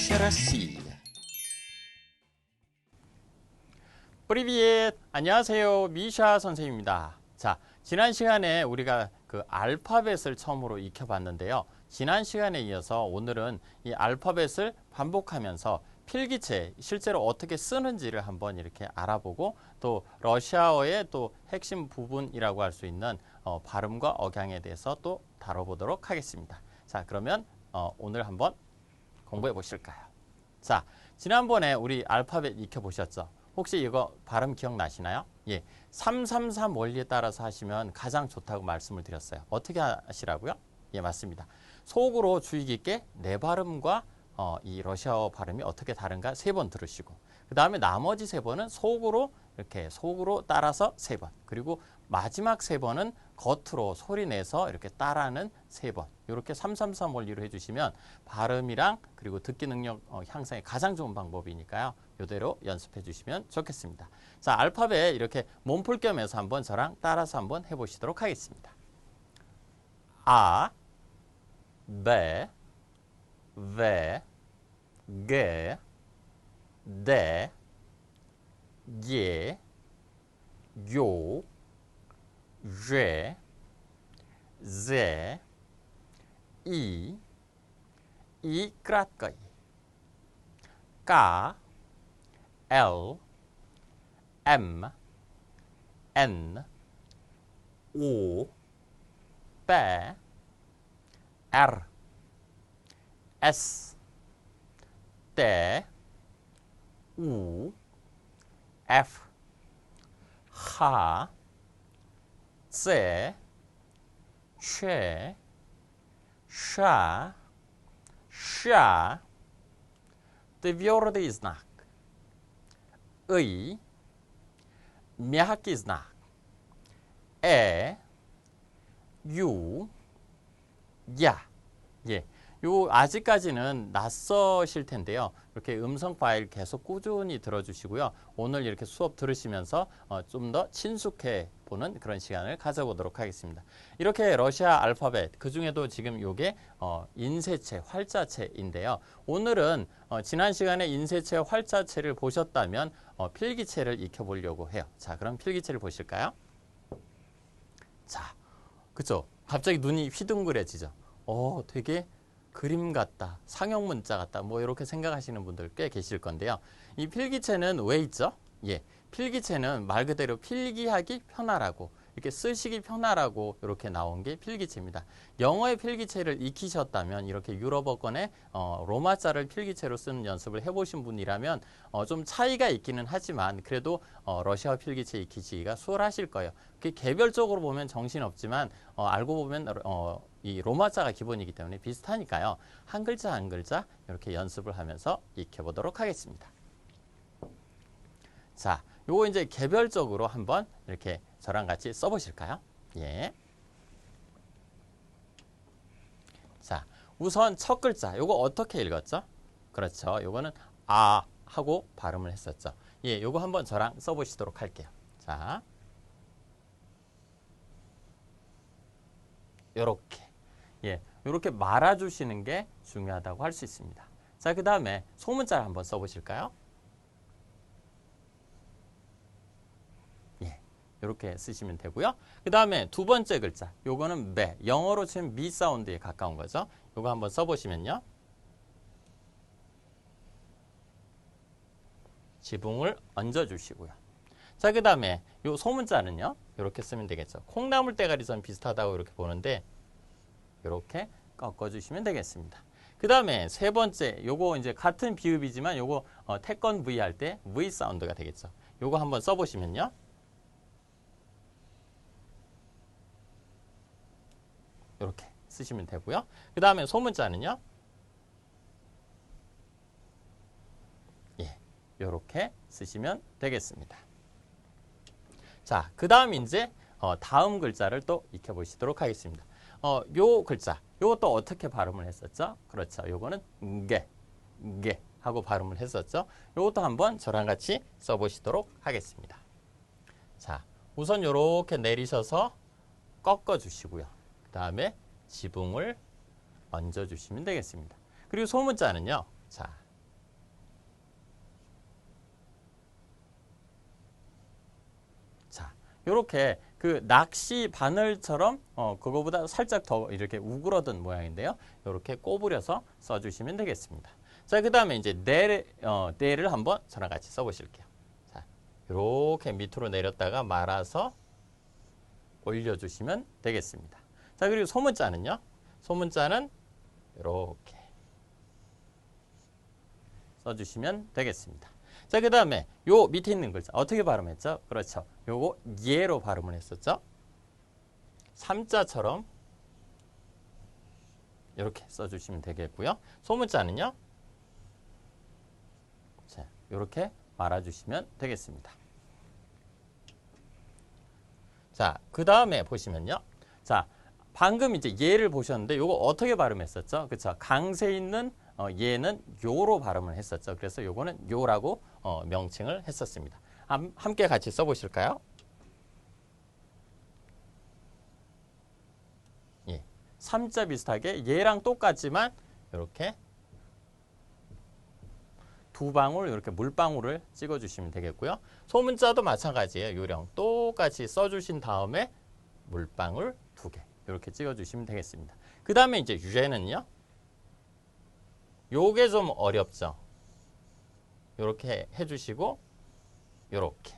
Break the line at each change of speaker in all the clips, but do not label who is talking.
Миша Россия.
프리비엣! 안녕하세요. 미샤 선생님입니다. 자, 지난 시간에 우리가 그 알파벳을 처음으로 익혀봤는데요. 지난 시간에 이어서 오늘은 이 알파벳을 반복하면서 필기체 실제로 어떻게 쓰는지를 한번 이렇게 알아보고 또 러시아어의 또 핵심 부분이라고 할 수 있는 발음과 억양에 대해서 또 다뤄보도록 하겠습니다. 자, 그러면 오늘 한번 공부해 보실까요? 자, 지난번에 우리 알파벳 익혀보셨죠? 혹시 이거 발음 기억나시나요? 예, 333 원리에 따라서 하시면 가장 좋다고 말씀을 드렸어요. 어떻게 하시라고요? 예, 맞습니다. 속으로 주의 깊게 내 발음과 이 러시아어 발음이 어떻게 다른가 3번 들으시고 그 다음에 나머지 3번은 속으로 이렇게 속으로 따라서 3번 그리고 마지막 3번은 겉으로 소리 내서 이렇게 따라하는 3번 이렇게 333 원리로 해주시면 발음이랑 그리고 듣기 능력 향상에 가장 좋은 방법이니까요. 이대로 연습해 주시면 좋겠습니다. 자, 알파벳 이렇게 몸풀 겸해서 한번 저랑 따라서 한번 해보시도록 하겠습니다. 아, 배, 왜, 게, 데, 예, 요, 제, 제, 이 краткой, К, L, M, N, O, P, R, S, T, U, F, H, C, Ч, Ш, Ш, твердый знак, 의, мягкий знак, 유, 야. 예. 요 아직까지는 낯서실 텐데요. 이렇게 음성 파일 계속 꾸준히 들어주시고요. 오늘 이렇게 수업 들으시면서 좀 더 친숙해 보는 그런 시간을 가져보도록 하겠습니다. 이렇게 러시아 알파벳 그 중에도 지금 요게 인쇄체, 활자체인데요. 오늘은 지난 시간에 인쇄체, 활자체를 보셨다면 필기체를 익혀보려고 해요. 자, 그럼 필기체를 보실까요? 자, 그쵸? 갑자기 눈이 휘둥그레지죠? 되게 그림 같다, 상형 문자 같다, 뭐 이렇게 생각하시는 분들 꽤 계실 건데요. 이 필기체는 왜 있죠? 예, 필기체는 말 그대로 필기하기 편하라고, 이렇게 쓰시기 편하라고 이렇게 나온 게 필기체입니다. 영어의 필기체를 익히셨다면 이렇게 유럽어권의 로마자를 필기체로 쓰는 연습을 해보신 분이라면 좀 차이가 있기는 하지만 그래도 러시아 필기체 익히기가 수월하실 거예요. 그게 개별적으로 보면 정신없지만 알고 보면 이 로마자가 기본이기 때문에 비슷하니까요. 한 글자 한 글자 이렇게 연습을 하면서 익혀보도록 하겠습니다. 자, 요거 이제 개별적으로 한번 이렇게 저랑 같이 써보실까요? 예. 자, 우선 첫 글자 요거 어떻게 읽었죠? 그렇죠. 요거는 아 하고 발음을 했었죠. 예, 요거 한번 저랑 써보시도록 할게요. 자, 요렇게. 예, 요렇게 말아주시는 게 중요하다고 할 수 있습니다. 자, 그 다음에 소문자를 한번 써보실까요? 이렇게 쓰시면 되고요. 그 다음에 두 번째 글자, 요거는 매, 영어로 치면 미 사운드에 가까운 거죠. 요거 한번 써보시면요. 지붕을 얹어주시고요. 자, 그 다음에 요 소문자는요. 이렇게 쓰면 되겠죠. 콩나물 대가리 전 비슷하다고 이렇게 보는데 이렇게 꺾어주시면 되겠습니다. 그 다음에 세 번째, 요거 이제 같은 비읍이지만 요거 태권 V 할 때 V 사운드가 되겠죠. 요거 한번 써보시면요. 이렇게 쓰시면 되고요. 그 다음에 소문자는요. 예, 이렇게 쓰시면 되겠습니다. 자, 그 다음 이제 다음 글자를 또 익혀보시도록 하겠습니다. 요 글자, 요것도 어떻게 발음을 했었죠? 그렇죠. 요거는 게 하고 발음을 했었죠. 요것도 한번 저랑 같이 써보시도록 하겠습니다. 자, 우선 요렇게 내리셔서 꺾어주시고요. 그 다음에 지붕을 얹어주시면 되겠습니다. 그리고 소문자는요. 자, 이렇게 그 낚시 바늘처럼 그거보다 살짝 더 이렇게 우그러든 모양인데요. 이렇게 꼬부려서 써주시면 되겠습니다. 자, 그 다음에 이제 내를 한번 저랑 같이 써보실게요. 자, 이렇게 밑으로 내렸다가 말아서 올려주시면 되겠습니다. 자, 그리고 소문자는요. 소문자는 이렇게 써주시면 되겠습니다. 자, 그 다음에 요 밑에 있는 글자 어떻게 발음했죠? 그렇죠. 요거 예로 발음을 했었죠. 3자처럼 이렇게 써주시면 되겠고요. 소문자는요. 자, 이렇게 말아주시면 되겠습니다. 자, 그 다음에 보시면요. 자, 방금 이제 예를 보셨는데 요거 어떻게 발음했었죠? 그렇죠. 강세 있는 예는 요로 발음을 했었죠. 그래서 요거는 요라고 명칭을 했었습니다. 함께 같이 써보실까요? 예, 3자 비슷하게 예랑 똑같지만 이렇게 두 방울 이렇게 물방울을 찍어주시면 되겠고요. 소문자도 마찬가지예요. 요령 똑같이 써주신 다음에 물방울 2개 이렇게 찍어주시면 되겠습니다. 그 다음에 이제 유래는요. 요게 좀 어렵죠. 요렇게 해주시고 요렇게.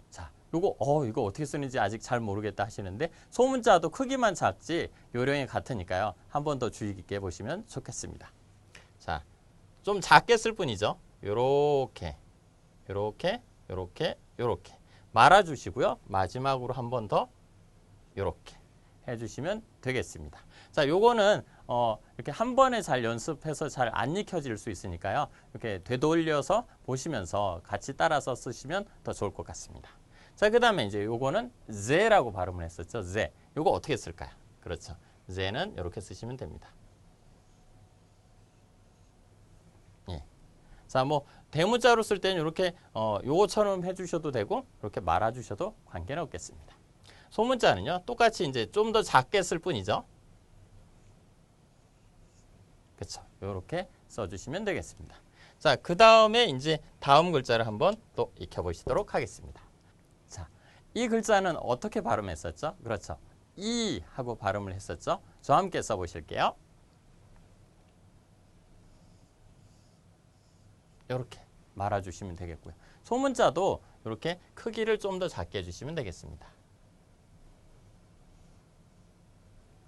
자, 이거 어떻게 쓰는지 아직 잘 모르겠다 하시는데 소문자도 크기만 작지 요령이 같으니까요. 한 번 더 주의 깊게 보시면 좋겠습니다. 자, 좀 작게 쓸 뿐이죠. 요렇게 요렇게 요렇게 요렇게 말아주시고요. 마지막으로 한 번 더 요렇게 해주시면 되겠습니다. 자, 요거는 이렇게 한 번에 잘 연습해서 잘 안 익혀질 수 있으니까요. 이렇게 되돌려서 보시면서 같이 따라서 쓰시면 더 좋을 것 같습니다. 자, 그 다음에 이제 요거는 제라고 발음을 했었죠. 제. 요거 어떻게 쓸까요? 그렇죠. 제는 이렇게 쓰시면 됩니다. 예. 자, 뭐 대문자로 쓸 때는 이렇게 요거처럼 해주셔도 되고 이렇게 말아주셔도 관계는 없겠습니다. 소문자는요. 똑같이 이제 좀 더 작게 쓸 뿐이죠. 그렇죠. 이렇게 써주시면 되겠습니다. 자, 그 다음에 이제 다음 글자를 한번 또 익혀보시도록 하겠습니다. 자, 이 글자는 어떻게 발음했었죠? 그렇죠. 이 하고 발음을 했었죠. 저와 함께 써보실게요. 이렇게 말아주시면 되겠고요. 소문자도 이렇게 크기를 좀 더 작게 해주시면 되겠습니다.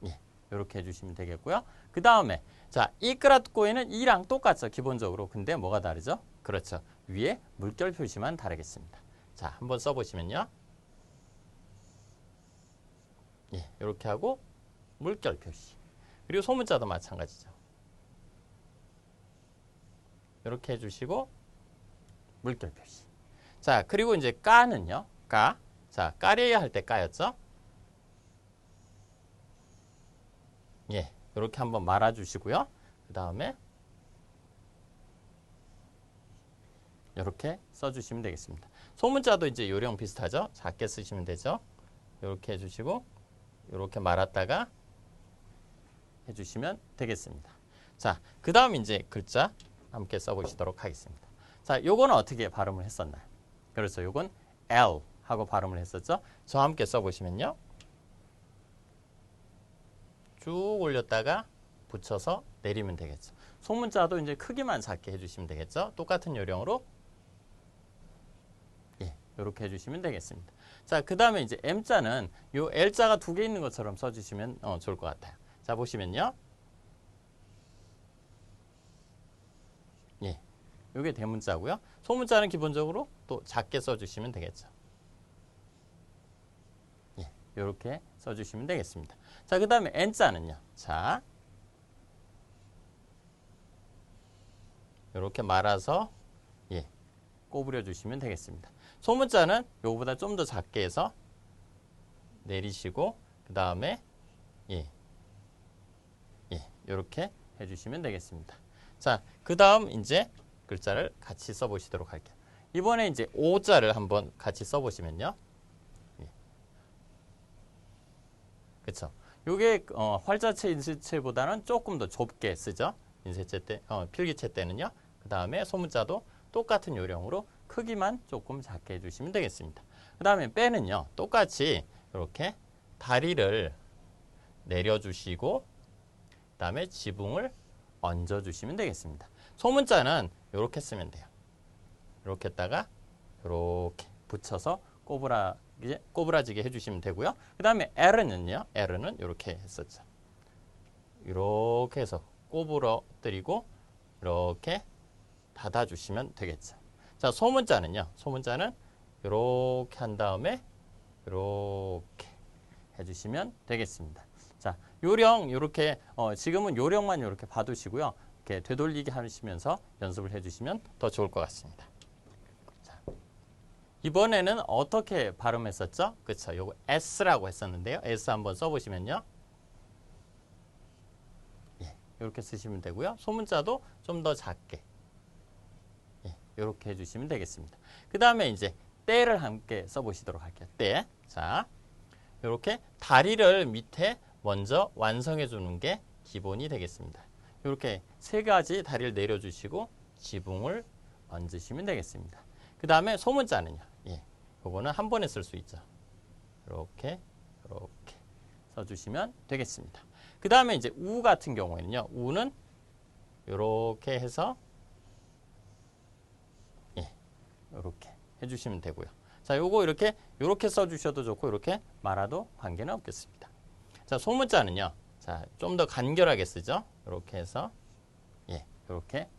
예, 이렇게 해주시면 되겠고요. 그 다음에 자, 이끄라꼬에는 이랑 똑같죠. 기본적으로. 근데 뭐가 다르죠? 그렇죠. 위에 물결 표시만 다르겠습니다. 자, 한번 써보시면요. 예, 이렇게 하고 물결 표시. 그리고 소문자도 마찬가지죠. 이렇게 해주시고 물결 표시. 자, 그리고 이제 까는요. 까. 자, 까려야 할 때 까였죠? 예, 이렇게 한번 말아주시고요. 그 다음에 이렇게 써주시면 되겠습니다. 소문자도 이제 요령 비슷하죠? 작게 쓰시면 되죠? 이렇게 해주시고 이렇게 말았다가 해주시면 되겠습니다. 자, 그 다음 이제 글자 함께 써보시도록 하겠습니다. 자, 요거는 어떻게 발음을 했었나요? 그렇죠. 요건 L 하고 발음을 했었죠? 저와 함께 써보시면요. 쭉 올렸다가 붙여서 내리면 되겠죠. 소문자도 이제 크기만 작게 해주시면 되겠죠. 똑같은 요령으로 예, 이렇게 해주시면 되겠습니다. 자, 그 다음에 이제 M자는 요 L자가 2개 있는 것처럼 써주시면 좋을 것 같아요. 자, 보시면요. 예, 요게 대문자고요. 소문자는 기본적으로 또 작게 써주시면 되겠죠. 예, 이렇게 써주시면 되겠습니다. 자, 그 다음에 N자는요. 자, 이렇게 말아서 예, 꼬부려 주시면 되겠습니다. 소문자는 요거보다 좀 더 작게 해서 내리시고 그 다음에 예, 이렇게 해주시면 되겠습니다. 자, 그 다음 이제 글자를 같이 써보시도록 할게요. 이번에 이제 오자를 한번 같이 써보시면요. 예. 그렇죠. 요게 활자체, 인쇄체보다는 조금 더 좁게 쓰죠. 인쇄체 때, 필기체 때는요. 그 다음에 소문자도 똑같은 요령으로 크기만 조금 작게 해주시면 되겠습니다. 그 다음에 빼는요. 똑같이 이렇게 다리를 내려주시고 그 다음에 지붕을 얹어주시면 되겠습니다. 소문자는 이렇게 쓰면 돼요. 이렇게 했다가 이렇게 붙여서 꼬부라지게 해주시면 되고요. 그 다음에 L은요. L은 이렇게 했었죠. 이렇게 해서 꼬부러뜨리고 이렇게 닫아주시면 되겠죠. 자, 소문자는요. 소문자는 이렇게 한 다음에 이렇게 해주시면 되겠습니다. 자, 요령 이렇게 지금은 요령만 이렇게 봐두시고요. 이렇게 되돌리기 하시면서 연습을 해주시면 더 좋을 것 같습니다. 자, 이번에는 어떻게 발음했었죠? 그렇죠. 요거 S라고 했었는데요. S 한번 써보시면요. 예, 이렇게 쓰시면 되고요. 소문자도 좀 더 작게 이렇게 해주시면 되겠습니다. 그 다음에 이제 때를 함께 써보시도록 할게요. 때. 자, 이렇게 다리를 밑에 먼저 완성해 주는 게 기본이 되겠습니다. 이렇게 세 가지 다리를 내려주시고 지붕을 얹으시면 되겠습니다. 그 다음에 소문자는요. 예, 이거는 한 번에 쓸 수 있죠. 이렇게 써주시면 되겠습니다. 그 다음에 이제 우 같은 경우에는요. 우는 이렇게 해서 이렇게 해주시면 되고요. 자, 요거 이렇게 써주셔도 좋고 이렇게 말아도 관계는 없겠습니다. 자, 소문자는요. 자, 좀 더 간결하게 쓰죠. 이렇게 해서 이렇게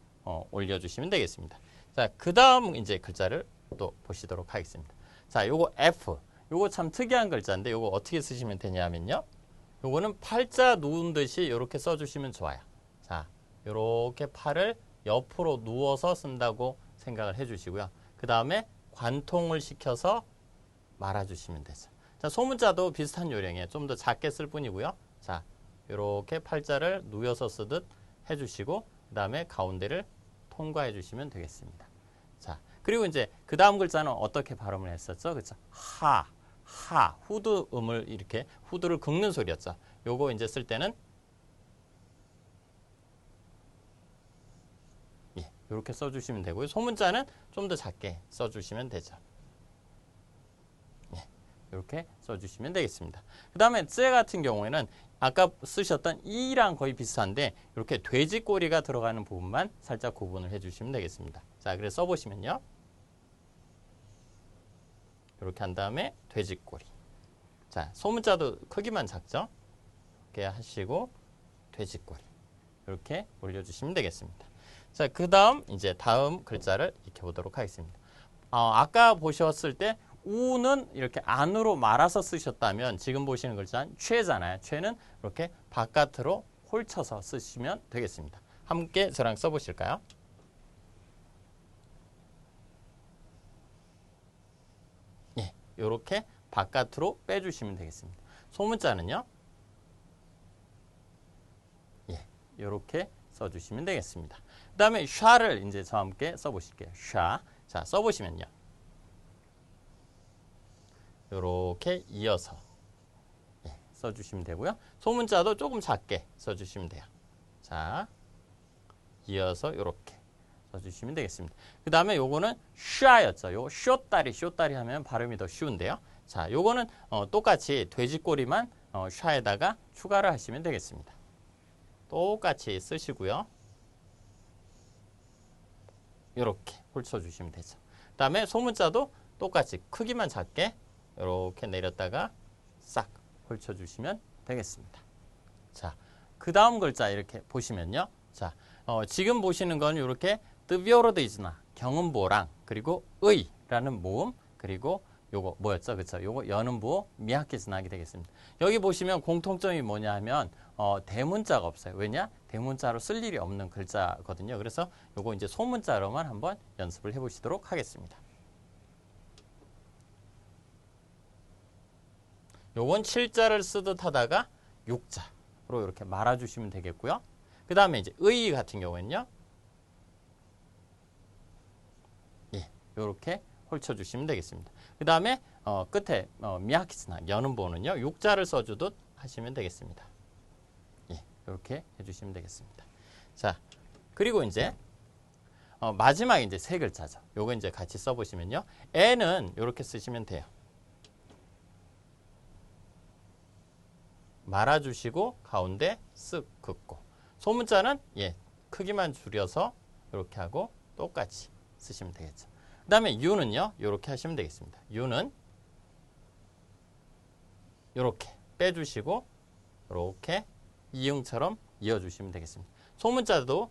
올려주시면 되겠습니다. 자, 그 다음 이제 글자를 또 보시도록 하겠습니다. 자, 요거 F. 요거 참 특이한 글자인데 요거 어떻게 쓰시면 되냐면요. 요거는 팔자 누운 듯이 이렇게 써주시면 좋아요. 자, 이렇게 팔을 옆으로 누워서 쓴다고 생각을 해주시고요. 그 다음에 관통을 시켜서 말아주시면 되죠. 자, 소문자도 비슷한 요령이에요. 좀 더 작게 쓸 뿐이고요. 자, 이렇게 팔자를 누워서 쓰듯 해주시고 그 다음에 가운데를 통과해 주시면 되겠습니다. 자, 그리고 이제 그 다음 글자는 어떻게 발음을 했었죠? 그렇죠? 하, 후두음을 이렇게 후두를 긁는 소리였죠. 요거 이제 쓸 때는 이렇게 써주시면 되고요. 소문자는 좀 더 작게 써주시면 되죠. 이렇게 써주시면 되겠습니다. 그 다음에 쯔 같은 경우에는 아까 쓰셨던 이랑 거의 비슷한데 이렇게 돼지꼬리가 들어가는 부분만 살짝 구분을 해주시면 되겠습니다. 자, 그래서 써보시면요. 이렇게 한 다음에 돼지꼬리. 자, 소문자도 크기만 작죠? 이렇게 하시고 돼지꼬리. 이렇게 올려주시면 되겠습니다. 자, 그 다음 이제 다음 글자를 익혀보도록 하겠습니다. 아까 보셨을 때 우는 이렇게 안으로 말아서 쓰셨다면 지금 보시는 글자는 최잖아요. 최는 이렇게 바깥으로 홀쳐서 쓰시면 되겠습니다. 함께 저랑 써보실까요? 예, 이렇게 바깥으로 빼주시면 되겠습니다. 소문자는요. 예, 이렇게 써주시면 되겠습니다. 그 다음에 샤를 이제 저와 함께 써보실게요. 샤. 자, 써보시면요. 이렇게 이어서 써주시면 되고요. 소문자도 조금 작게 써주시면 돼요. 자, 이어서 이렇게 써주시면 되겠습니다. 그 다음에 요거는 샤였죠. 요 쇼다리 하면 발음이 더 쉬운데요. 자, 요거는 똑같이 돼지꼬리만 샤에다가 추가를 하시면 되겠습니다. 똑같이 쓰시고요. 이렇게 펼쳐주시면 되죠. 그 다음에 소문자도 똑같이 크기만 작게 이렇게 내렸다가 싹 펼쳐주시면 되겠습니다. 자, 그 다음 글자 이렇게 보시면요. 자, 지금 보시는 건 이렇게 뜨비오르드이즈나 경음보랑 그리고 의라는 모음 그리고 요거 뭐였죠? 그쵸? 요거 여는 부호 미야키즈나기 되겠습니다. 여기 보시면 공통점이 뭐냐 하면 대문자가 없어요. 왜냐? 대문자로 쓸 일이 없는 글자거든요. 그래서 요거 이제 소문자로만 한번 연습을 해보시도록 하겠습니다. 요건 7자를 쓰듯 하다가 6자로 이렇게 말아주시면 되겠고요. 그 다음에 이제 의 같은 경우에는요. 예, 요렇게 펼쳐주시면 되겠습니다. 그 다음에 끝에 미야키스나 여는 부호는요. 6자를 써주듯 하시면 되겠습니다. 예, 이렇게 해주시면 되겠습니다. 자, 그리고 이제 마지막 이제 세 글자죠. 요거 이제 같이 써보시면요. 애는 이렇게 쓰시면 돼요. 말아주시고 가운데 쓱 긋고 소문자는 크기만 줄여서 이렇게 하고 똑같이 쓰시면 되겠죠. 그 다음에 U는요. 이렇게 하시면 되겠습니다. U는 이렇게 빼주시고 이렇게 이응처럼 이어주시면 되겠습니다. 소문자도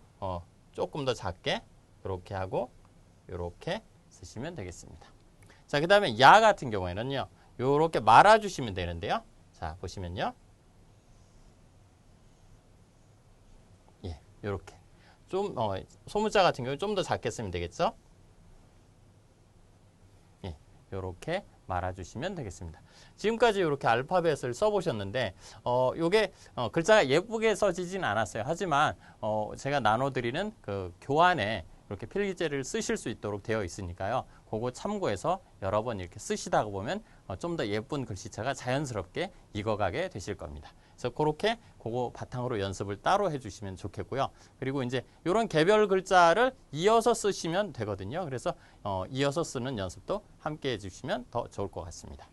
조금 더 작게 이렇게 하고 이렇게 쓰시면 되겠습니다. 자, 그 다음에 야 같은 경우에는요. 이렇게 말아주시면 되는데요. 자, 보시면요. 이렇게 좀 소문자 같은 경우 좀 더 작게 쓰면 되겠죠. 이렇게 말아주시면 되겠습니다. 지금까지 이렇게 알파벳을 써보셨는데 요게 글자가 예쁘게 써지진 않았어요. 하지만 제가 나눠드리는 그 교환에 이렇게 필기체를 쓰실 수 있도록 되어 있으니까요. 그거 참고해서 여러 번 이렇게 쓰시다 보면 좀 더 예쁜 글씨체가 자연스럽게 익어가게 되실 겁니다. 그래서 그렇게 그거 바탕으로 연습을 따로 해주시면 좋겠고요. 그리고 이제 이런 개별 글자를 이어서 쓰시면 되거든요. 그래서 이어서 쓰는 연습도 함께 해주시면 더 좋을 것 같습니다.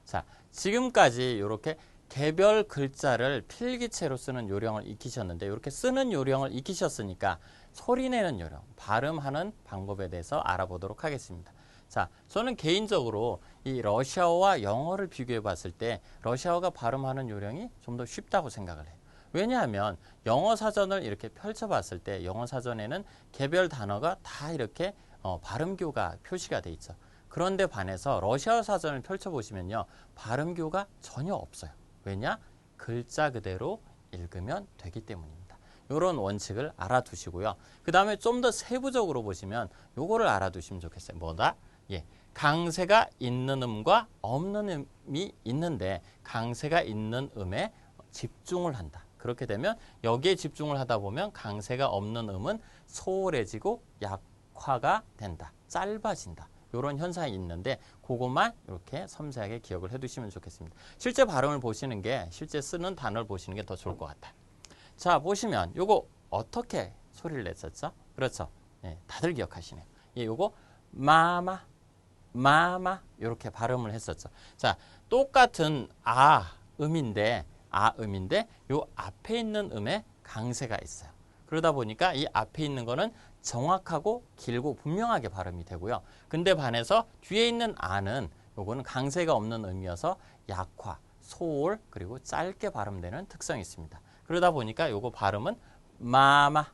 자, 지금까지 이렇게 개별 글자를 필기체로 쓰는 요령을 익히셨는데 이렇게 쓰는 요령을 익히셨으니까 소리내는 요령, 발음하는 방법에 대해서 알아보도록 하겠습니다. 자, 저는 개인적으로 이 러시아어와 영어를 비교해 봤을 때 러시아어가 발음하는 요령이 좀 더 쉽다고 생각을 해요. 왜냐하면 영어 사전을 이렇게 펼쳐 봤을 때 영어 사전에는 개별 단어가 다 이렇게 발음교가 표시가 돼 있죠. 그런데 반해서 러시아어 사전을 펼쳐보시면요. 발음교가 전혀 없어요. 왜냐? 글자 그대로 읽으면 되기 때문입니다. 이런 원칙을 알아두시고요. 그 다음에 좀 더 세부적으로 보시면 요거를 알아두시면 좋겠어요. 뭐다? 강세가 있는 음과 없는 음이 있는데 강세가 있는 음에 집중을 한다. 그렇게 되면 여기에 집중을 하다 보면 강세가 없는 음은 소홀해지고 약화가 된다. 짧아진다. 이런 현상이 있는데 그것만 이렇게 섬세하게 기억을 해두시면 좋겠습니다. 실제 발음을 보시는 게 실제 쓰는 단어를 보시는 게 더 좋을 것 같아요. 자, 보시면 요거 어떻게 소리를 냈었죠? 그렇죠. 다들 기억하시네요. 요거 마마 이렇게 발음을 했었죠. 자, 똑같은 음인데 요 앞에 있는 음에 강세가 있어요. 그러다 보니까 이 앞에 있는 거는 정확하고 길고 분명하게 발음이 되고요. 근데 반해서 뒤에 있는 아는 요거는 강세가 없는 음이어서 약화, 소홀 그리고 짧게 발음되는 특성이 있습니다. 그러다 보니까 요거 발음은 마마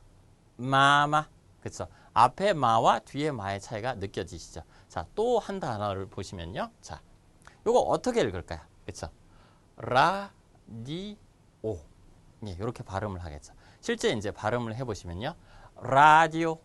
그렇죠. 앞에 마와 뒤에 마의 차이가 느껴지시죠. 자, 또 한 단어를 보시면요. 자, 요거 어떻게 읽을까요? 그렇죠. 라디오. 이렇게 발음을 하겠죠. 실제 이제 발음을 해보시면요. 라디오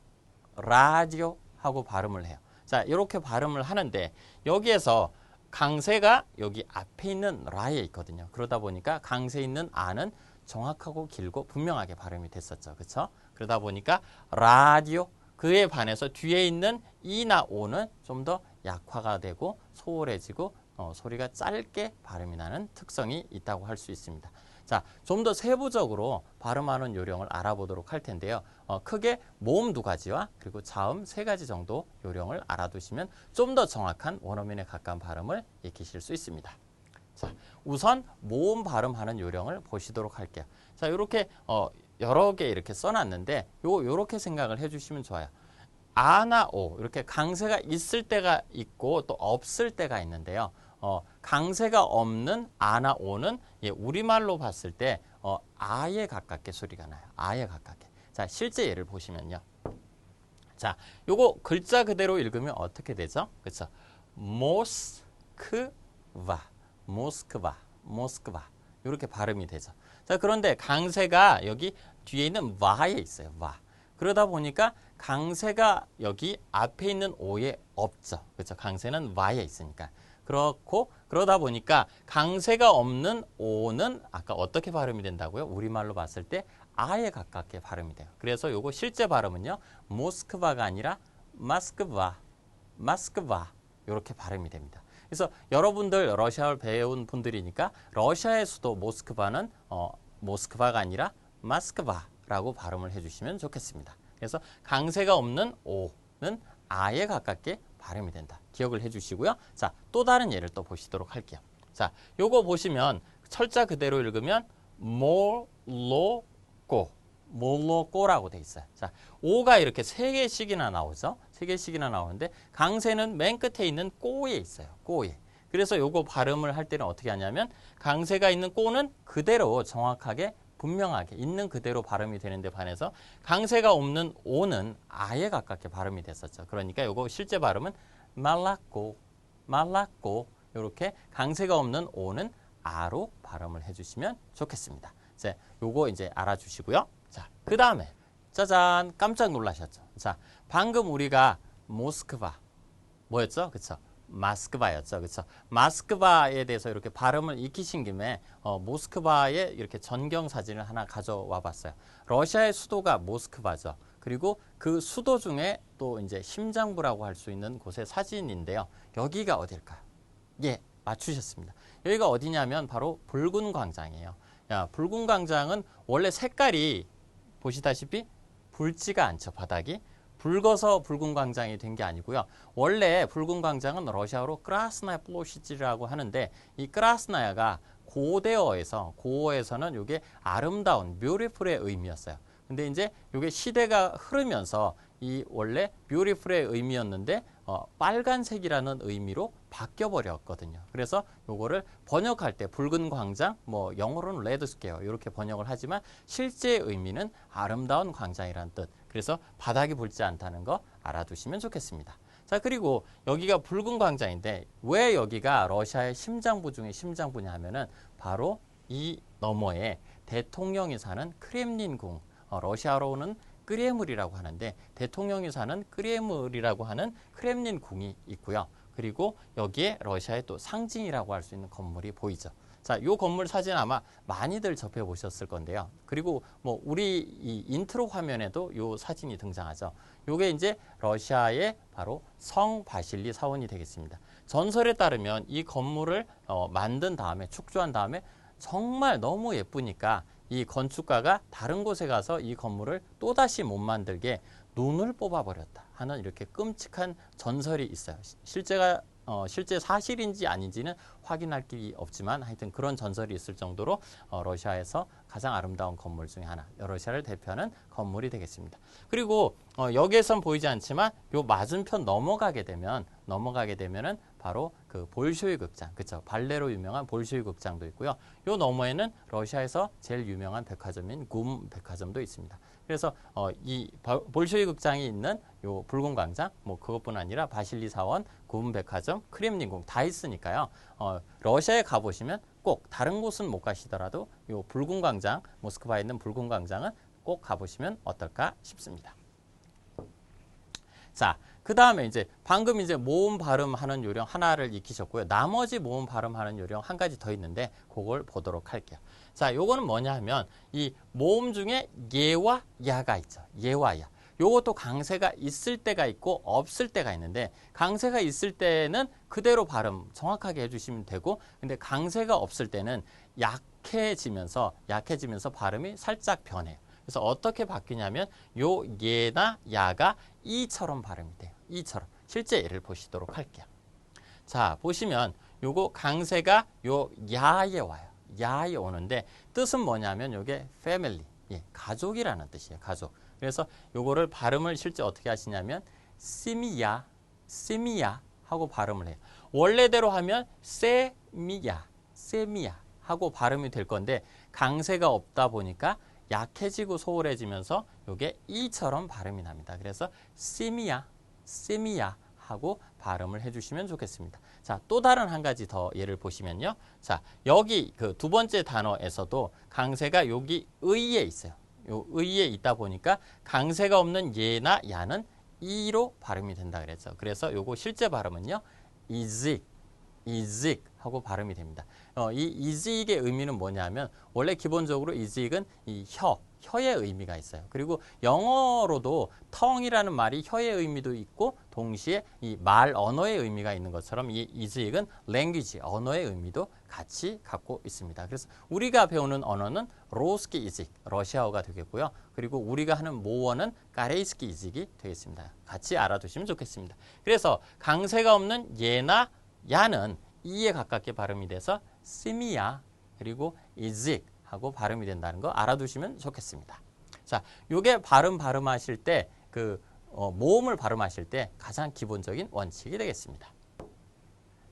하고 발음을 해요. 자, 이렇게 발음을 하는데 여기에서 강세가 여기 앞에 있는 라에 있거든요. 그러다 보니까 강세 있는 아는 정확하고 길고 분명하게 발음이 됐었죠. 그렇죠? 그러다 보니까 라디오 그에 반해서 뒤에 있는 이나 오는 좀 더 약화가 되고 소홀해지고 소리가 짧게 발음이 나는 특성이 있다고 할 수 있습니다. 자, 좀 더 세부적으로 발음하는 요령을 알아보도록 할 텐데요. 크게 모음 2가지와 그리고 자음 3가지 정도 요령을 알아두시면 좀 더 정확한 원어민에 가까운 발음을 익히실 수 있습니다. 자, 우선 모음 발음하는 요령을 보시도록 할게요. 자, 이렇게 여러 개 이렇게 써놨는데 요렇게 생각을 해주시면 좋아요. 아나 오 이렇게 강세가 있을 때가 있고 또 없을 때가 있는데요. 강세가 없는 아나 오는 우리말로 봤을 때 아에 가깝게 소리가 나요. 아에 가깝게. 자, 실제 예를 보시면요. 자, 요거 글자 그대로 읽으면 어떻게 되죠? 그렇죠? 모스크바 이렇게 발음이 되죠. 자, 그런데 강세가 여기 뒤에 있는 와에 있어요. 와. 그러다 보니까 강세가 여기 앞에 있는 오에 없죠. 그렇죠? 강세는 와에 있으니까. 그러다 보니까 강세가 없는 오는 아까 어떻게 발음이 된다고요? 우리말로 봤을 때 아에 가깝게 발음이 돼요. 그래서 요거 실제 발음은요. 모스크바가 아니라 마스크바 이렇게 발음이 됩니다. 그래서 여러분들 러시아어를 배운 분들이니까 러시아의 수도 모스크바는 모스크바가 아니라 마스크바라고 발음을 해주시면 좋겠습니다. 그래서 강세가 없는 오는 아에 가깝게 발음이 된다. 기억을 해주시고요. 자, 또 다른 예를 또 보시도록 할게요. 자, 요거 보시면 철자 그대로 읽으면 몰로꼬, 몰로꼬라고 돼 있어요. 자, 오가 이렇게 3개씩이나 나오죠. 3개씩이나 나오는데 강세는 맨 끝에 있는 꼬에 있어요. 꼬에. 그래서 요거 발음을 할 때는 어떻게 하냐면 강세가 있는 꼬는 그대로 정확하게 분명하게 있는 그대로 발음이 되는데 반해서 강세가 없는 오는 아에 가깝게 발음이 됐었죠. 그러니까 요거 실제 발음은 말라꼬, 말라꼬. 이렇게 강세가 없는 오는 아로 발음을 해주시면 좋겠습니다. 이제 요거 이제 알아주시고요. 자, 그 다음에 짜잔, 깜짝 놀라셨죠. 자, 방금 우리가 모스크바 뭐였죠? 그쵸? 마스크바였죠. 그쵸? 마스크바에 대해서 이렇게 발음을 익히신 김에 모스크바의 이렇게 전경 사진을 하나 가져와 봤어요. 러시아의 수도가 모스크바죠. 그리고 그 수도 중에 또 이제 심장부라고 할 수 있는 곳의 사진인데요. 여기가 어딜까요? 예, 맞추셨습니다. 여기가 어디냐면 바로 붉은 광장이에요. 야, 붉은 광장은 원래 색깔이 보시다시피 붉지가 않죠. 바닥이. 붉어서 붉은 광장이 된 게 아니고요. 원래 붉은 광장은 러시아어로 크라스나야 플로시치라고 하는데 이 크라스나야가 고어에서는 이게 아름다운, 뷰티풀의 의미였어요. 근데 이제 이게 시대가 흐르면서 이 원래 뷰티풀의 의미였는데 빨간색이라는 의미로 바뀌어 버렸거든요. 그래서 요거를 번역할 때 붉은 광장, 뭐 영어로는 레드 스퀘어 이렇게 번역을 하지만 실제 의미는 아름다운 광장이라는 뜻. 그래서 바닥이 붉지 않다는 거 알아두시면 좋겠습니다. 자, 그리고 여기가 붉은 광장인데 왜 여기가 러시아의 심장부 중에 심장부냐 하면은 바로 이 너머에 대통령이 사는 크렘린궁, 러시아로는 크레물이라고 하는데 대통령이 사는 크레물이라고 하는 크렘린 궁이 있고요. 그리고 여기에 러시아의 또 상징이라고 할 수 있는 건물이 보이죠. 자, 요 건물 사진 아마 많이들 접해 보셨을 건데요. 그리고 뭐 우리 이 인트로 화면에도 요 사진이 등장하죠. 요게 이제 러시아의 바로 성 바실리 사원이 되겠습니다. 전설에 따르면 이 건물을 만든 다음에 축조한 다음에 정말 너무 예쁘니까 이 건축가가 다른 곳에 가서 이 건물을 또다시 못 만들게 눈을 뽑아버렸다 하는 이렇게 끔찍한 전설이 있어요. 실제 사실인지 아닌지는 확인할 길이 없지만 하여튼 그런 전설이 있을 정도로 러시아에서 가장 아름다운 건물 중에 하나, 러시아를 대표하는 건물이 되겠습니다. 그리고 여기에선 보이지 않지만 요 맞은편 넘어가게 되면은 바로 그 볼쇼이 극장, 그쵸? 발레로 유명한 볼쇼이 극장도 있고요. 요 너머에는 러시아에서 제일 유명한 백화점인 굼 백화점도 있습니다. 그래서 이 볼쇼이 극장이 있는 요 붉은 광장, 뭐 그것뿐 아니라 바실리 사원, 굼 백화점, 크렘린궁 다 있으니까요. 러시아에 가보시면 꼭 다른 곳은 못 가시더라도 요 붉은 광장, 모스크바에 있는 붉은 광장은 꼭 가보시면 어떨까 싶습니다. 자, 그 다음에 이제 방금 이제 모음 발음하는 요령 하나를 익히셨고요. 나머지 모음 발음하는 요령 한 가지 더 있는데 그걸 보도록 할게요. 자, 요거는 뭐냐 하면 이 모음 중에 예와 야가 있죠. 예와 야. 요것도 강세가 있을 때가 있고 없을 때가 있는데 강세가 있을 때는 그대로 발음 정확하게 해주시면 되고 근데 강세가 없을 때는 약해지면서 발음이 살짝 변해요. 그래서 어떻게 바뀌냐면 요 예나 야가 이처럼 발음이 돼요. 이처럼. 실제 예를 보시도록 할게요. 자, 보시면 요거 강세가 요 야에 와요. 야에 오는데 뜻은 뭐냐면 요게 family, 예, 가족이라는 뜻이에요. 가족. 그래서 요거를 발음을 실제 어떻게 하시냐면 시미야 하고 발음을 해요. 원래대로 하면 세미야 하고 발음이 될 건데 강세가 없다 보니까 약해지고 소홀해지면서 이게 이처럼 발음이 납니다. 그래서 시미야 하고 발음을 해주시면 좋겠습니다. 자, 또 다른 한 가지 더 예를 보시면요. 자, 여기 그 두 번째 단어에서도 강세가 여기 의에 있어요. 요 의에 있다 보니까 강세가 없는 예나 야는 이로 발음이 된다 그랬죠. 그래서 요거 실제 발음은요. 이직 하고 발음이 됩니다. 이 이직의 의미는 뭐냐면 원래 기본적으로 이직은 이 혀의 의미가 있어요. 그리고 영어로도 tongue이라는 말이 혀의 의미도 있고 동시에 이 말 언어의 의미가 있는 것처럼 이 이직은 language 언어의 의미도 같이 갖고 있습니다. 그래서 우리가 배우는 언어는 로스키 이직 러시아어가 되겠고요. 그리고 우리가 하는 모어는 까레이스키 이직이 되겠습니다. 같이 알아두시면 좋겠습니다. 그래서 강세가 없는 예나 야는 이에 가깝게 발음이 돼서 시미야 그리고 is 하고 발음이 된다는 거 알아두시면 좋겠습니다. 자, 요게 발음하실 때 모음을 발음하실 때 가장 기본적인 원칙이 되겠습니다.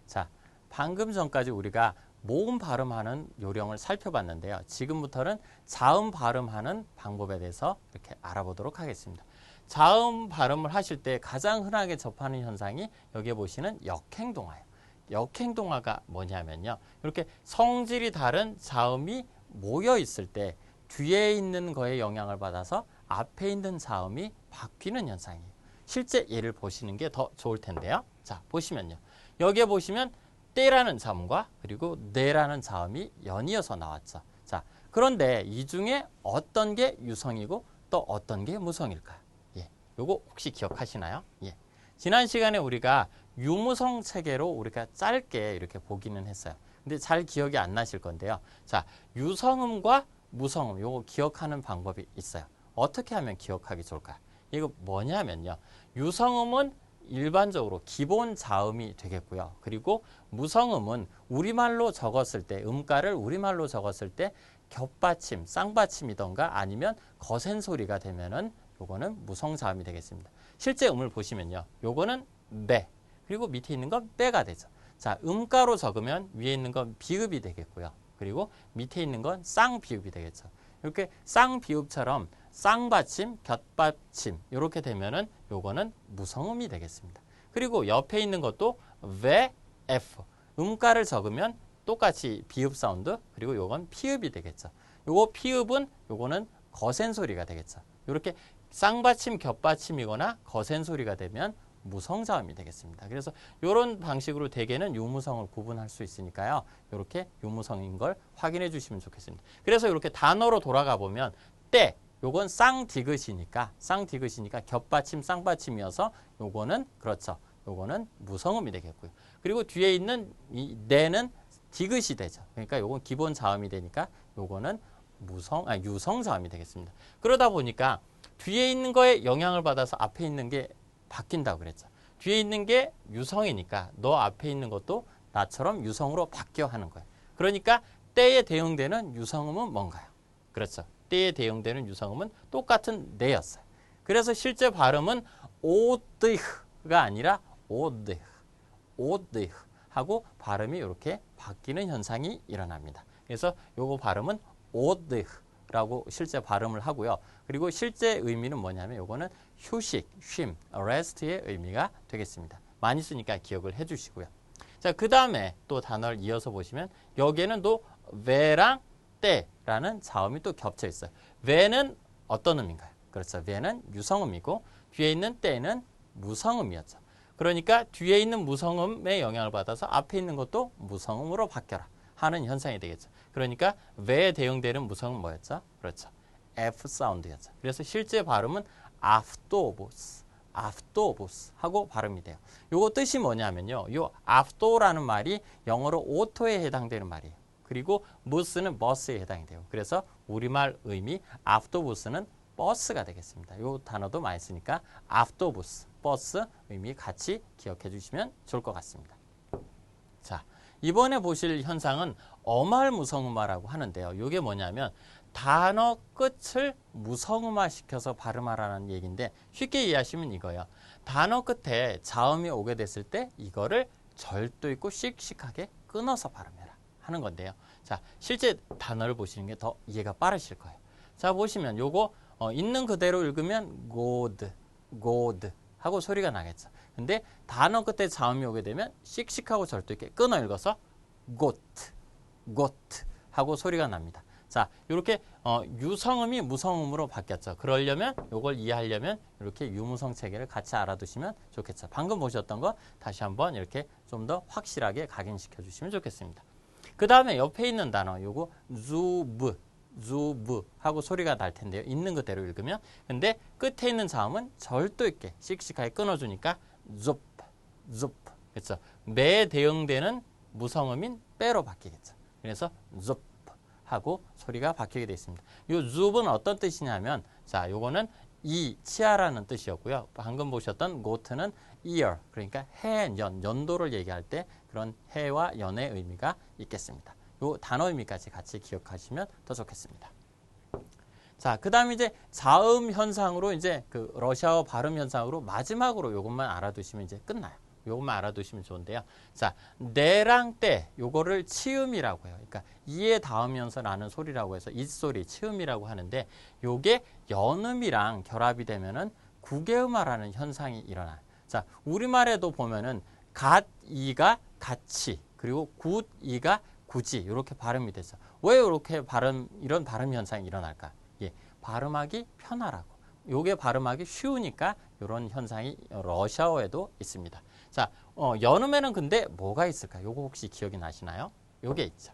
자, 방금 전까지 우리가 모음 발음하는 요령을 살펴봤는데요. 지금부터는 자음 발음하는 방법에 대해서 이렇게 알아보도록 하겠습니다. 자음 발음을 하실 때 가장 흔하게 접하는 현상이 여기에 보시는 역행동화예요. 역행동화가 뭐냐면요. 이렇게 성질이 다른 자음이 모여 있을 때 뒤에 있는 거에 영향을 받아서 앞에 있는 자음이 바뀌는 현상이에요. 실제 예를 보시는 게 더 좋을 텐데요. 자, 보시면요. 여기에 보시면 때라는 자음과 그리고 네라는 자음이 연이어서 나왔죠. 자, 그런데 이 중에 어떤 게 유성이고 또 어떤 게 무성일까요? 예, 요거 혹시 기억하시나요? 예. 지난 시간에 우리가 유무성 체계로 우리가 짧게 이렇게 보기는 했어요. 근데 잘 기억이 안 나실 건데요. 자, 유성음과 무성음 요거 기억하는 방법이 있어요. 어떻게 하면 기억하기 좋을까요? 이거 뭐냐면요. 유성음은 일반적으로 기본 자음이 되겠고요. 그리고 무성음은 우리말로 적었을 때 음가를 우리말로 적었을 때 겹받침, 쌍받침이던가 아니면 거센 소리가 되면은 요거는 무성자음이 되겠습니다. 실제 음을 보시면요. 요거는 네. 그리고 밑에 있는 건 빼가 되죠. 자, 음가로 적으면 위에 있는 건 비읍이 되겠고요. 그리고 밑에 있는 건 쌍비읍이 되겠죠. 이렇게 쌍비읍처럼 쌍받침, 곁받침 이렇게 되면은 요거는 무성음이 되겠습니다. 그리고 옆에 있는 것도 V, F 음가를 적으면 똑같이 비읍 사운드 그리고 요건 피읍이 되겠죠. 요거 피읍은 요거는 거센 소리가 되겠죠. 이렇게 쌍받침, 겹받침이거나 거센 소리가 되면 무성자음이 되겠습니다. 그래서 이런 방식으로 대개는 유무성을 구분할 수 있으니까요. 이렇게 유무성인 걸 확인해 주시면 좋겠습니다. 그래서 이렇게 단어로 돌아가 보면 때 요건 쌍디귿이니까 겹받침 쌍받침이어서 요거는 그렇죠. 요거는 무성음이 되겠고요. 그리고 뒤에 있는 이 네는 디귿이 되죠. 그러니까 요건 기본 자음이 되니까 요거는 유성 자음이 되겠습니다. 그러다 보니까 뒤에 있는 거에 영향을 받아서 앞에 있는 게 바뀐다고 그랬죠. 뒤에 있는 게 유성이니까 너 앞에 있는 것도 나처럼 유성으로 바뀌어 하는 거예요. 그러니까 때에 대응되는 유성음은 뭔가요? 그렇죠. 때에 대응되는 유성음은 똑같은 네였어요. 그래서 실제 발음은 오드흐가 아니라 오드흐 하고 발음이 이렇게 바뀌는 현상이 일어납니다. 그래서 요거 발음은 오드흐라고 실제 발음을 하고요. 그리고 실제 의미는 뭐냐면 요거는 휴식, 쉼, rest의 의미가 되겠습니다. 많이 쓰니까 기억을 해주시고요. 자, 그 다음에 또 단어를 이어서 보시면 여기에는 또 왜랑 때라는 자음이 또 겹쳐 있어요. 왜는 어떤 음인가요? 그렇죠. 왜는 유성음이고 뒤에 있는 때는 무성음이었죠. 그러니까 뒤에 있는 무성음의 영향을 받아서 앞에 있는 것도 무성음으로 바뀌어라 하는 현상이 되겠죠. 그러니까 왜에 대응되는 무성음은 뭐였죠? 그렇죠. F 사운드였죠. 그래서 실제 발음은 아프토보스 하고 발음이 돼요. 요거 뜻이 뭐냐면요. 요 아프토라는 말이 영어로 오토에 해당되는 말이에요. 그리고 부스는 버스에 해당이 돼요. 그래서 우리말 의미 아프토부스는 버스가 되겠습니다. 요 단어도 많이 쓰니까 아프토부스, 버스 의미 같이 기억해 주시면 좋을 것 같습니다. 자, 이번에 보실 현상은 어말 무성음화라고 하는데요. 이게 뭐냐면 단어 끝을 무성음화 시켜서 발음하라는 얘기인데 쉽게 이해하시면 이거예요. 단어 끝에 자음이 오게 됐을 때 이거를 절도 있고 씩씩하게 끊어서 발음해라 하는 건데요. 자, 실제 단어를 보시는 게 더 이해가 빠르실 거예요. 자, 보시면 요거 있는 그대로 읽으면 good 하고 소리가 나겠죠. 근데 단어 끝에 자음이 오게 되면 씩씩하고 절도 있게 끊어 읽어서 got 하고 소리가 납니다. 자, 이렇게 유성음이 무성음으로 바뀌었죠. 그러려면 요걸 이해하려면 이렇게 유무성 체계를 같이 알아두시면 좋겠죠. 방금 보셨던 거 다시 한번 이렇게 좀 더 확실하게 각인시켜 주시면 좋겠습니다. 그 다음에 옆에 있는 단어 요거 주브 하고 소리가 날 텐데요. 있는 그대로 읽으면. 근데 끝에 있는 자음은 절도 있게 씩씩하게 끊어주니까 줍 그렇죠. 매에 대응되는 무성음인 빼로 바뀌겠죠. 그래서 줍 하고 소리가 바뀌게 되어 있습니다. 이 줍은 어떤 뜻이냐면 자, 요거는 치아라는 뜻이었고요. 방금 보셨던 go트는 ear, 그러니까 해, 연도를 얘기할 때 그런 해와 연의 의미가 있겠습니다. 요 단어 의미까지 같이 기억하시면 더 좋겠습니다. 자, 그 다음에 이제 자음 현상으로 이제 그 러시아어 발음 현상으로 마지막으로 요것만 알아두시면 이제 끝나요. 요것만 알아두시면 좋은데요. 자, 네랑 때 요거를 치음이라고 해요. 그러니까 이에 닿으면서 나는 소리라고 해서 이소리, 치음이라고 하는데 요게 연음이랑 결합이 되면은 구개음화라는 현상이 일어나요. 자, 우리말에도 보면은 갓, 이가 같이, 그리고 굿, 이가 굳이 이렇게 발음이 되죠. 왜 이렇게 이런 발음 현상이 일어날까? 예, 발음하기 편하라고. 요게 발음하기 쉬우니까 이런 현상이 러시아어에도 있습니다. 자, 연음에는 근데 뭐가 있을까? 요거 혹시 기억이 나시나요? 요게 있죠.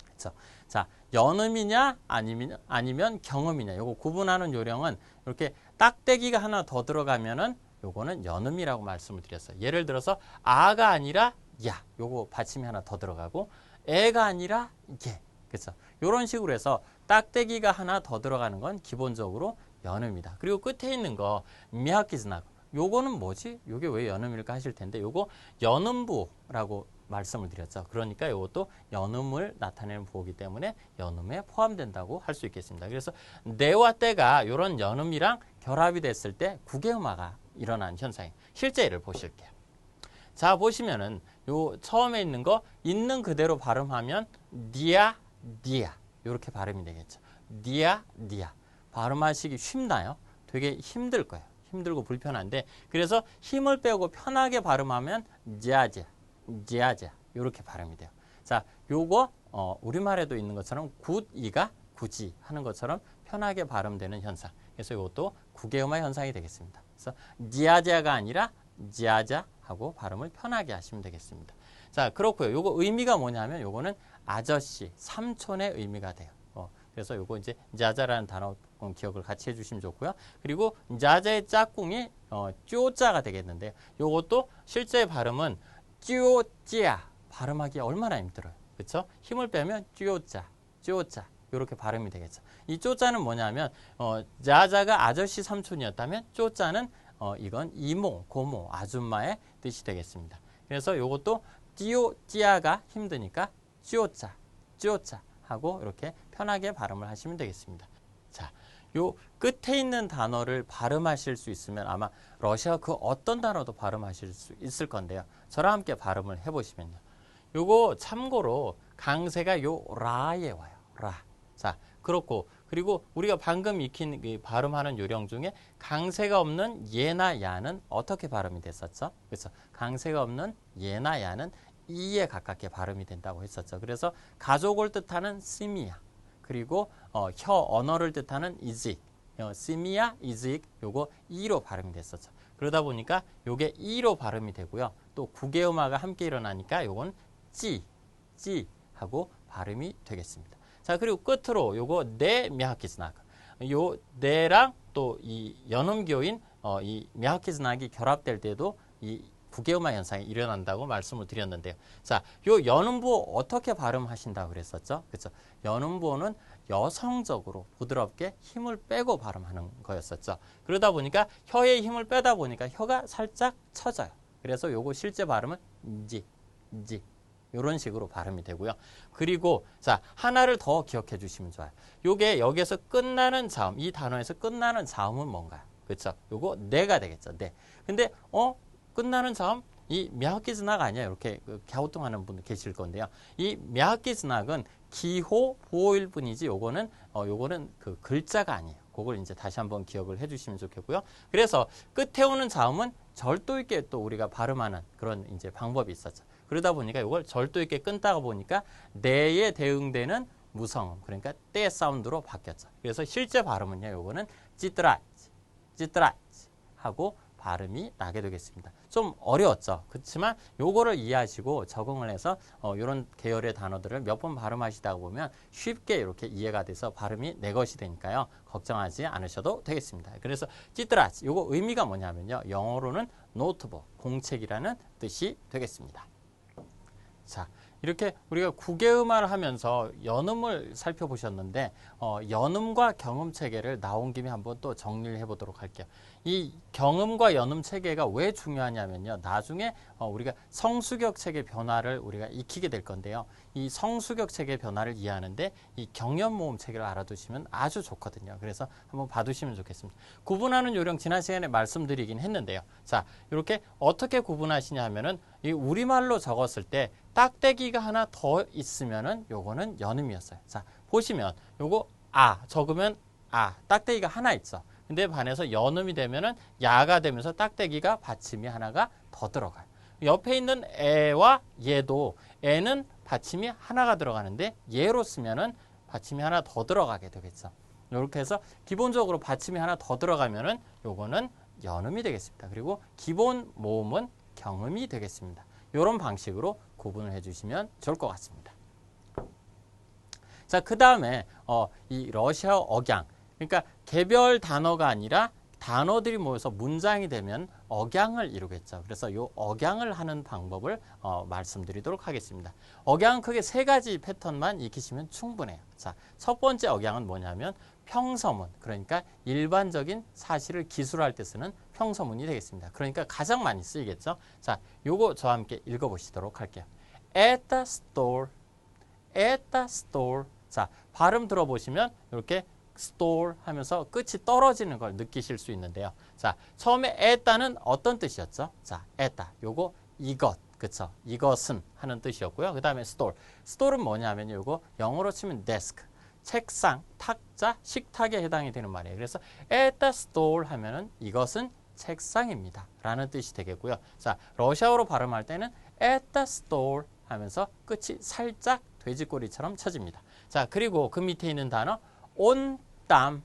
그렇죠? 자, 연음이냐 아니면 경음이냐. 요거 구분하는 요령은 이렇게 딱대기가 하나 더 들어가면은 요거는 연음이라고 말씀을 드렸어요. 예를 들어서 아가 아니라 야. 요거 받침이 하나 더 들어가고 애가 아니라 예. 그렇죠? 요런 식으로 해서 딱대기가 하나 더 들어가는 건 기본적으로 연음이다. 그리고 끝에 있는 거 미야키즈나 요거는 뭐지? 요게 왜 연음일까 하실 텐데 요거 연음부라고 말씀을 드렸죠. 그러니까 이것도 연음을 나타내는 부호이기 때문에 연음에 포함된다고 할 수 있겠습니다. 그래서 네와 때가 이런 연음이랑 결합이 됐을 때 구개음화가 일어난 현상이에요. 실제 예를 보실게요. 자, 보시면은 요 처음에 있는 거 있는 그대로 발음하면 니아, 니아 이렇게 발음이 되겠죠. 니아, 니아 발음하시기 쉽나요? 되게 힘들 거예요. 힘들고 불편한데 그래서 힘을 빼고 편하게 발음하면 지아지아, 지아지아 이렇게 발음이 돼요. 자, 요거 우리말에도 있는 것처럼 굿이가 굳이 하는 것처럼 편하게 발음되는 현상. 그래서 이것도 구개음화 현상이 되겠습니다. 그래서 지아지아가 아니라 지아자 하고 발음을 편하게 하시면 되겠습니다. 자, 그렇고요. 요거 의미가 뭐냐면 요거는 아저씨, 삼촌의 의미가 돼요. 그래서 요거 이제 자자라는 단어 기억을 같이 해주시면 좋고요. 그리고 자자의 짝꿍이 쪼자가 되겠는데요. 요것도 실제 발음은 쪼찌아 발음하기 얼마나 힘들어요. 그렇죠? 힘을 빼면 쪼자, 쪼자 이렇게 발음이 되겠죠. 이 쪼자는 뭐냐면 자자가 아저씨 삼촌이었다면 쪼자는 이건 이모, 고모, 아줌마의 뜻이 되겠습니다. 그래서 요것도 찌오찌아가 힘드니까 찌오짜, 찌오짜 하고 이렇게 편하게 발음을 하시면 되겠습니다. 자, 요 끝에 있는 단어를 발음하실 수 있으면 아마 러시아 그 어떤 단어도 발음하실 수 있을 건데요. 저랑 함께 발음을 해보시면요. 요거 참고로 강세가 요 라에 와요. 라. 자, 그렇고 그리고 우리가 방금 익힌 발음하는 요령 중에 강세가 없는 예나 야는 어떻게 발음이 됐었죠? 그래서 강세가 없는 예나 야는 이에 가깝게 발음이 된다고 했었죠. 그래서 가족을 뜻하는 시미야 그리고 언어를 뜻하는 이직 시미야 이직 요거 이로 발음이 됐었죠. 그러다 보니까 요게 이로 발음이 되고요. 또 구개음화가 함께 일어나니까 요건 찌 하고 발음이 되겠습니다. 자, 그리고 끝으로 요거 네 미하키즈나크 요 네랑 또 이 연음교인 이 미하키즈나크이 결합될 때도 이 구개음화 현상이 일어난다고 말씀을 드렸는데요. 자, 요 연음부호 어떻게 발음하신다고 그랬었죠? 그렇죠? 연음부호는 여성적으로 부드럽게 힘을 빼고 발음하는 거였었죠. 그러다 보니까 혀에 힘을 빼다 보니까 혀가 살짝 처져요. 그래서 요거 실제 발음은 지 이런 식으로 발음이 되고요. 그리고 자, 하나를 더 기억해 주시면 좋아요. 요게 여기에서 끝나는 자음, 이 단어에서 끝나는 자음은 뭔가요? 그렇죠? 요거 네가 되겠죠. 네. 근데 끝나는 자음 이 미야키즈나가 아니야. 이렇게 갸우뚱하는 분 계실 건데요. 이 미야키즈나는 기호 보호일 뿐이지 요거는 그 글자가 아니에요. 그걸 이제 다시 한번 기억을 해 주시면 좋겠고요. 그래서 끝에 오는 자음은 절도 있게 또 우리가 발음하는 그런 이제 방법이 있었죠. 그러다 보니까 이걸 절도 있게 끊다가 보니까 네에 대응되는 무성음 그러니까 때 사운드로 바뀌었죠. 그래서 실제 발음은요. 요거는 찌뜨라치 하고 발음이 나게 되겠습니다. 좀 어려웠죠. 그렇지만 요거를 이해하시고 적응을 해서 이런 계열의 단어들을 몇 번 발음하시다 보면 쉽게 이렇게 이해가 돼서 발음이 내 것이 되니까요. 걱정하지 않으셔도 되겠습니다. 그래서 찌뜨라치 요거 의미가 뭐냐면요. 영어로는 노트북, 공책이라는 뜻이 되겠습니다. 자, 이렇게 우리가 구개음화를 하면서 연음을 살펴보셨는데 연음과 경음 체계를 나온 김에 한번 또 정리를 해보도록 할게요. 이 경음과 연음 체계가 왜 중요하냐면요. 나중에 우리가 성수격 체계 변화를 우리가 익히게 될 건데요. 이 성수격 체계 변화를 이해하는데 이 경연모음 체계를 알아두시면 아주 좋거든요. 그래서 한번 봐두시면 좋겠습니다. 구분하는 요령 지난 시간에 말씀드리긴 했는데요. 자, 이렇게 어떻게 구분하시냐 하면은 이 우리말로 적었을 때 딱대기가 하나 더 있으면은 요거는 연음이었어요. 자, 보시면 요거 적으면 딱대기가 하나 있죠. 근데 반해서 연음이 되면은 야가 되면서 딱대기가 받침이 하나가 더 들어가요. 옆에 있는 애와 얘도 애는 받침이 하나가 들어가는데 얘로 쓰면은 받침이 하나 더 들어가게 되겠죠. 이렇게 해서 기본적으로 받침이 하나 더 들어가면은 요거는 연음이 되겠습니다. 그리고 기본 모음은 경음이 되겠습니다. 이런 방식으로 구분을 해주시면 좋을 것 같습니다. 자, 그 다음에 이 러시아어 억양, 그러니까 개별 단어가 아니라 단어들이 모여서 문장이 되면 억양을 이루겠죠. 그래서 이 억양을 하는 방법을 말씀드리도록 하겠습니다. 억양은 크게 세 가지 패턴만 익히시면 충분해요. 자, 첫 번째 억양은 뭐냐면 평서문, 그러니까 일반적인 사실을 기술할 때 쓰는 평서문이 되겠습니다. 그러니까 가장 많이 쓰이겠죠. 자, 요거 저와 함께 읽어보시도록 할게요. At the store, at the store. 자, 발음 들어보시면 이렇게 store 하면서 끝이 떨어지는 걸 느끼실 수 있는데요. 자, 처음에 at다는 어떤 뜻이었죠? 자, at다. 요거 이것, 그쵸? 이것은 하는 뜻이었고요. 그 다음에 store. store는 뭐냐면 요거 영어로 치면 desk. 책상, 탁자, 식탁에 해당이 되는 말이에요. 그래서 at the store 하면은 이것은 책상입니다. 라는 뜻이 되겠고요. 자, 러시아어로 발음할 때는 at the store 하면서 끝이 살짝 돼지꼬리처럼 쳐집니다. 자, 그리고 그 밑에 있는 단어 온땀,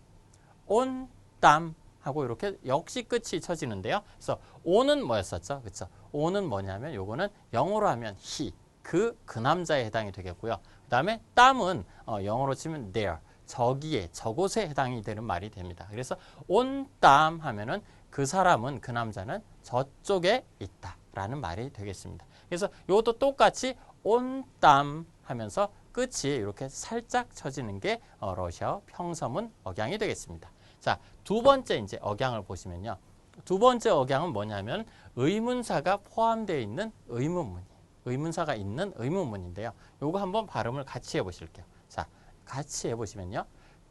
온땀 하고 이렇게 역시 끝이 쳐지는데요. 그래서 온은 뭐였었죠? 그렇죠? 온은 뭐냐면 요거는 영어로 하면 he, 그 남자에 해당이 되겠고요. 그 다음에 땀은 영어로 치면 there, 저기에, 저곳에 해당이 되는 말이 됩니다. 그래서 온땀 하면은 그 사람은, 그 남자는 저쪽에 있다 라는 말이 되겠습니다. 그래서 이것도 똑같이 온땀 하면서 끝이 이렇게 살짝 쳐지는 게 러시아어 평서문 억양이 되겠습니다. 자, 두 번째 이제 억양을 보시면요. 두 번째 억양은 뭐냐면 의문사가 포함되어 있는 의문문이에요. 의문사가 있는 의문문인데요. 요거 한번 발음을 같이 해보실게요. 자, 같이 해보시면요.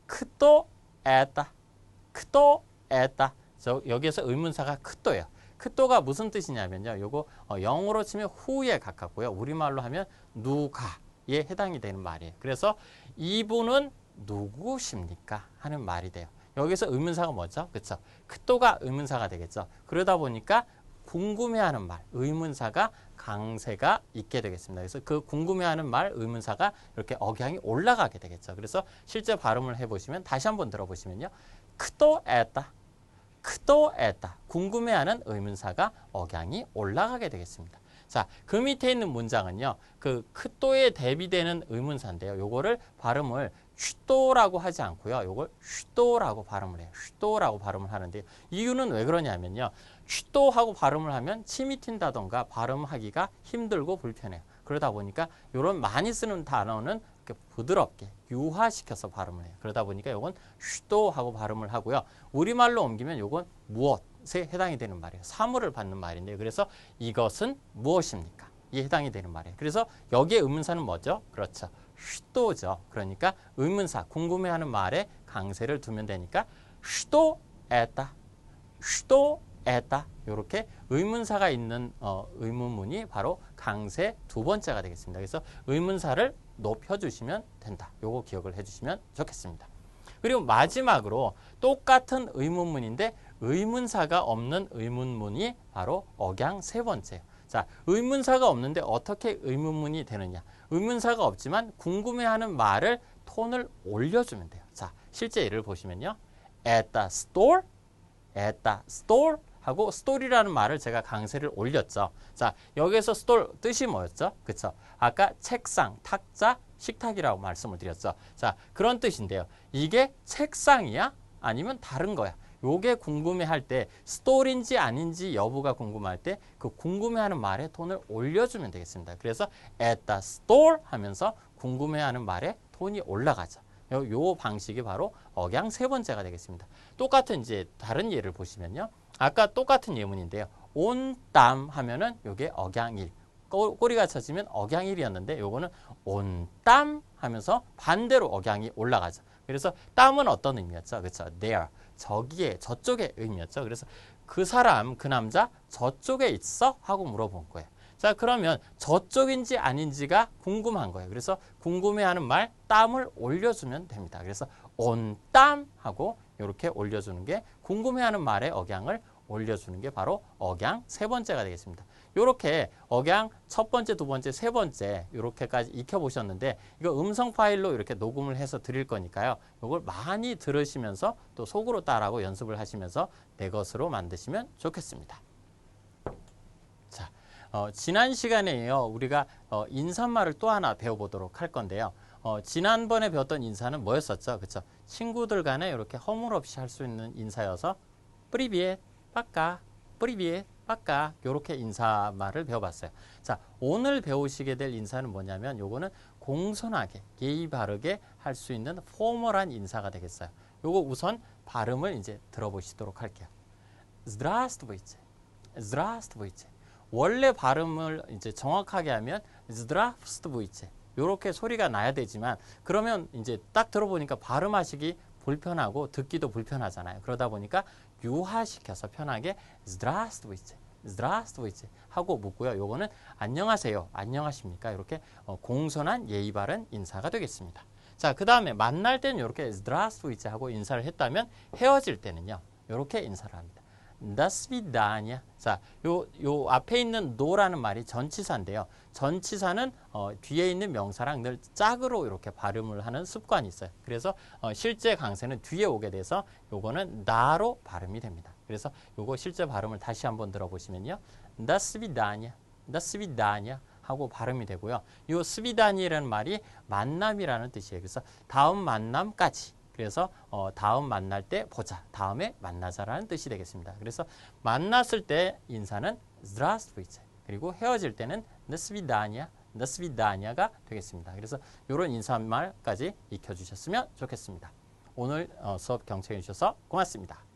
크또 에따, 크또 에따. 여기에서 의문사가 크또예요. 크또가 무슨 뜻이냐면요. 요거 영어로 치면 who에 가깝고요. 우리말로 하면 누가에 해당이 되는 말이에요. 그래서 이분은 누구십니까? 하는 말이 돼요. 여기서 의문사가 뭐죠? 그렇죠? 크또가 의문사가 되겠죠. 그러다 보니까 궁금해하는 말, 의문사가 강세가 있게 되겠습니다. 그래서 그 궁금해하는 말, 의문사가 이렇게 억양이 올라가게 되겠죠. 그래서 실제 발음을 해보시면 다시 한번 들어보시면요. 크또 에따, 크또 에따. 궁금해하는 의문사가 억양이 올라가게 되겠습니다. 자, 그 밑에 있는 문장은요. 그 크또에 대비되는 의문사인데요. 요거를 발음을 슈또라고 하지 않고요. 요걸 슈또라고 발음을 해요. 슈또라고 발음을 하는데요. 이유는 왜 그러냐면요. 슈또하고 발음을 하면 침이 튄다던가 발음하기가 힘들고 불편해요. 그러다 보니까 이런 많이 쓰는 단어는 이렇게 부드럽게 유화시켜서 발음을 해요. 그러다 보니까 요건 슈또하고 발음을 하고요. 우리말로 옮기면 요건 무엇에 해당이 되는 말이에요. 사물을 받는 말인데요. 그래서 이것은 무엇입니까? 이에 해당이 되는 말이에요. 그래서 여기에 의문사는 뭐죠? 그렇죠. 슈또죠. 그러니까 의문사, 궁금해하는 말에 강세를 두면 되니까 슈또 에따, 슈또 에따. 이렇게 의문사가 있는 의문문이 바로 강세 두 번째가 되겠습니다. 그래서 의문사를 높여주시면 된다. 요거 기억을 해주시면 좋겠습니다. 그리고 마지막으로 똑같은 의문문인데 의문사가 없는 의문문이 바로 억양 세 번째예요. 자, 의문사가 없는데 어떻게 의문문이 되느냐? 의문사가 없지만 궁금해하는 말을 톤을 올려주면 돼요. 자, 실제 예를 보시면요. At the store, at the store 하고 store이라는 말을 제가 강세를 올렸죠. 자, 여기에서 store 뜻이 뭐였죠? 그쵸? 아까 책상, 탁자, 식탁이라고 말씀을 드렸죠. 자, 그런 뜻인데요. 이게 책상이야? 아니면 다른 거야? 요게 궁금해할 때 스토리인지 아닌지 여부가 궁금할 때 그 궁금해하는 말에 톤을 올려주면 되겠습니다. 그래서 at the store 하면서 궁금해하는 말에 톤이 올라가죠. 요 방식이 바로 억양 세 번째가 되겠습니다. 똑같은 이제 다른 예를 보시면요. 아까 똑같은 예문인데요. 온 땀 하면은 요게 억양 1. 꼬리가 쳐지면 억양 1이었는데 요거는 온 땀 하면서 반대로 억양이 올라가죠. 그래서 땀은 어떤 의미였죠? 그렇죠. there. 저기에 저쪽의 의미였죠. 그래서 그 사람, 그 남자 저쪽에 있어? 하고 물어본 거예요. 자, 그러면 저쪽인지 아닌지가 궁금한 거예요. 그래서 궁금해하는 말 땀을 올려주면 됩니다. 그래서 온 땀 하고 이렇게 올려주는 게 궁금해하는 말의 억양을 올려주는 게 바로 억양 세 번째가 되겠습니다. 이렇게 억양 첫 번째, 두 번째, 세 번째 이렇게까지 익혀보셨는데 이거 음성 파일로 이렇게 녹음을 해서 드릴 거니까요. 이걸 많이 들으시면서 또 속으로 따라하고 연습을 하시면서 내 것으로 만드시면 좋겠습니다. 자, 지난 시간에요. 우리가 인사말을 또 하나 배워보도록 할 건데요. 지난번에 배웠던 인사는 뭐였었죠? 그렇죠? 친구들 간에 이렇게 허물없이 할 수 있는 인사여서 프리비엣, 빠까, 프리비엣, 빠까 이렇게 인사말을 배워봤어요. 자, 오늘 배우시게 될 인사는 뭐냐면 요거는 공손하게, 예의 바르게 할 수 있는 포멀한 인사가 되겠어요. 요거 우선 발음을 이제 들어보시도록 할게요. Здравствуйте, здравствуйте. 원래 발음을 이제 정확하게 하면 здравствуйте 이렇게 소리가 나야 되지만 그러면 이제 딱 들어보니까 발음하시기 불편하고 듣기도 불편하잖아요. 그러다 보니까 유화시켜서 편하게 здравствуйте, здравствуйте 하고 묻고요. 요거는 안녕하세요, 안녕하십니까 이렇게 공손한 예의 바른 인사가 되겠습니다. 자, 그 다음에 만날 때는 이렇게 здравствуйте 하고 인사를 했다면 헤어질 때는요. 이렇게 인사를 합니다. До свидания. 자, 요 앞에 있는 no라는 말이 전치사인데요. 전치사는 뒤에 있는 명사랑 늘 짝으로 이렇게 발음을 하는 습관이 있어요. 그래서 실제 강세는 뒤에 오게 돼서 요거는 나로 발음이 됩니다. 그래서 요거 실제 발음을 다시 한번 들어보시면요. До свидания. До свидания. 하고 발음이 되고요. 요 스비다니라는 말이 만남이라는 뜻이에요. 그래서 다음 만남까지. 그래서 다음 만날 때 보자. 다음에 만나자라는 뜻이 되겠습니다. 그래서 만났을 때 인사는 здравствуйте. 그리고 헤어질 때는 до свидания, до свиданиa가 되겠습니다. 그래서 이런 인사말까지 익혀주셨으면 좋겠습니다. 오늘 수업 경청해 주셔서 고맙습니다.